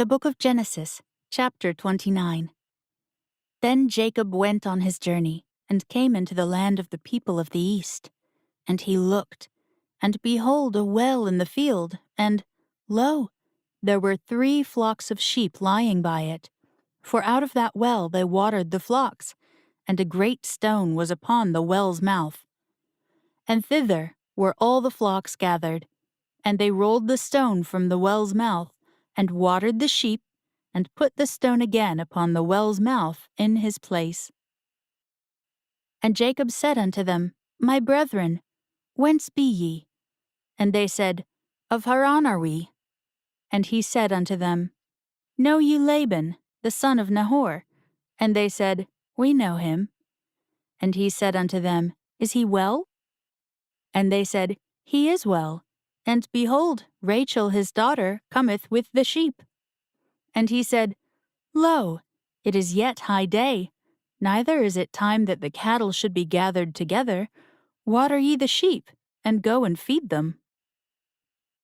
The book of Genesis, chapter 29. Then Jacob went on his journey, and came into the land of the people of the east. And he looked, and behold a well in the field, and, lo, there were 3 flocks of sheep lying by it. For out of that well they watered the flocks, and a great stone was upon the well's mouth. And thither were all the flocks gathered, and they rolled the stone from the well's mouth, and watered the sheep, and put the stone again upon the well's mouth in his place. And Jacob said unto them, My brethren, whence be ye? And they said, Of Haran are we. And he said unto them, Know ye Laban, the son of Nahor? And they said, We know him. And he said unto them, Is he well? And they said, He is well. And behold, Rachel his daughter cometh with the sheep. And he said, Lo, it is yet high day, neither is it time that the cattle should be gathered together. Water ye the sheep, and go and feed them.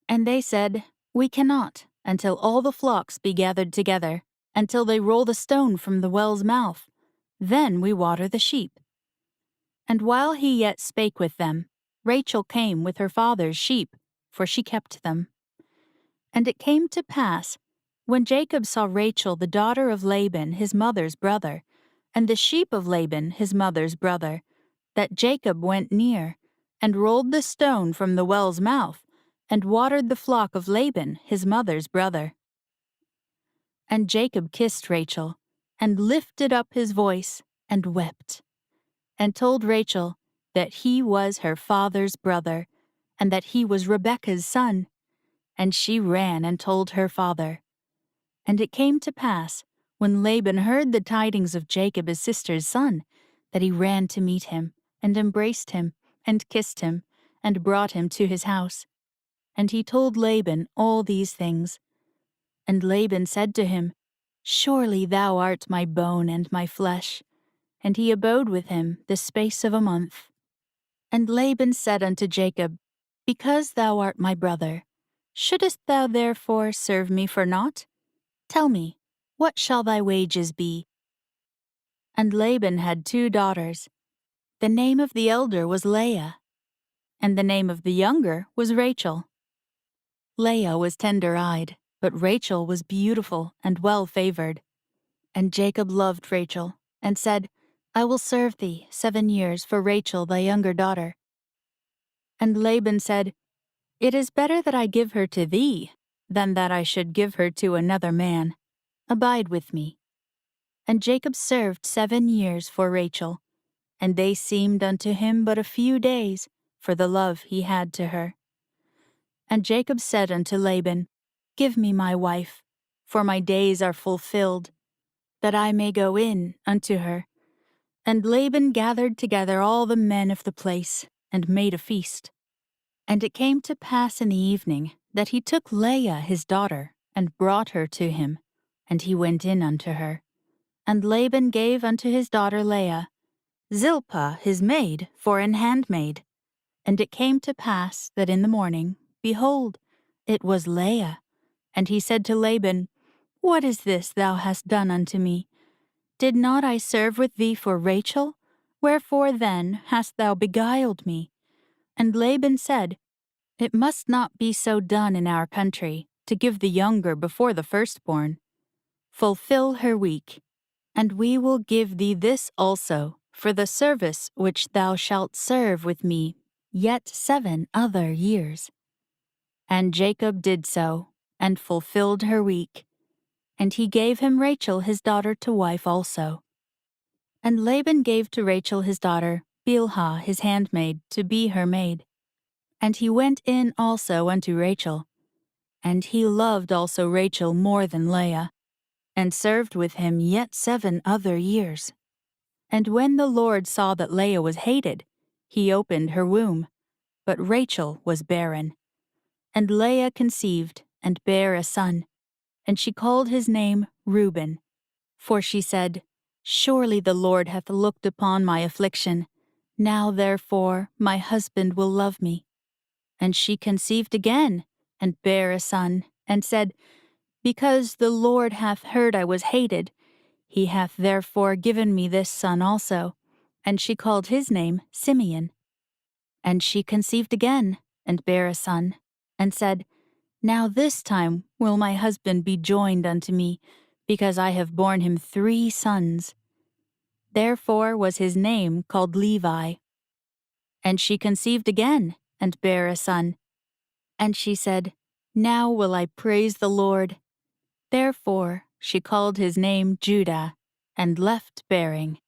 And they said, We cannot, until all the flocks be gathered together, until they roll the stone from the well's mouth. Then we water the sheep. And while he yet spake with them, Rachel came with her father's sheep, for she kept them. And it came to pass, when Jacob saw Rachel the daughter of Laban his mother's brother, and the sheep of Laban his mother's brother, that Jacob went near, and rolled the stone from the well's mouth, and watered the flock of Laban his mother's brother. And Jacob kissed Rachel, and lifted up his voice, and wept, and told Rachel that he was her father's brother, and that he was Rebekah's son. And she ran and told her father. And it came to pass, when Laban heard the tidings of Jacob his sister's son, that he ran to meet him, and embraced him, and kissed him, and brought him to his house. And he told Laban all these things. And Laban said to him, Surely thou art my bone and my flesh. And he abode with him the space of a month. And Laban said unto Jacob, Because thou art my brother, shouldest thou therefore serve me for naught? Tell me, what shall thy wages be? And Laban had 2 daughters. The name of the elder was Leah, and the name of the younger was Rachel. Leah was tender-eyed, but Rachel was beautiful and well-favored. And Jacob loved Rachel, and said, I will serve thee 7 years for Rachel thy younger daughter. And Laban said, It is better that I give her to thee, than that I should give her to another man. Abide with me. And Jacob served 7 years for Rachel, and they seemed unto him but a few days, for the love he had to her. And Jacob said unto Laban, Give me my wife, for my days are fulfilled, that I may go in unto her. And Laban gathered together all the men of the place, and made a feast. And it came to pass in the evening, that he took Leah his daughter, and brought her to him, and he went in unto her. And Laban gave unto his daughter Leah Zilpah his maid for an handmaid. And it came to pass that in the morning, behold, it was Leah. And he said to Laban, What is this thou hast done unto me? Did not I serve with thee for Rachel? Wherefore then hast thou beguiled me? And Laban said, It must not be so done in our country, to give the younger before the firstborn. Fulfill her week, and we will give thee this also, for the service which thou shalt serve with me yet 7 other years. And Jacob did so, and fulfilled her week. And he gave him Rachel his daughter to wife also. And Laban gave to Rachel his daughter Bilhah his handmaid to be her maid. And he went in also unto Rachel. And he loved also Rachel more than Leah, and served with him yet 7 other years. And when the Lord saw that Leah was hated, he opened her womb, but Rachel was barren. And Leah conceived, and bare a son, and she called his name Reuben. For she said, Surely the Lord hath looked upon my affliction. Now therefore my husband will love me. And she conceived again, and bare a son, and said, Because the Lord hath heard I was hated, he hath therefore given me this son also. And she called his name Simeon. And she conceived again, and bare a son, and said, Now this time will my husband be joined unto me, because I have borne him 3 sons. Therefore was his name called Levi. And she conceived again, and bare a son. And she said, Now will I praise the Lord. Therefore she called his name Judah, and left bearing.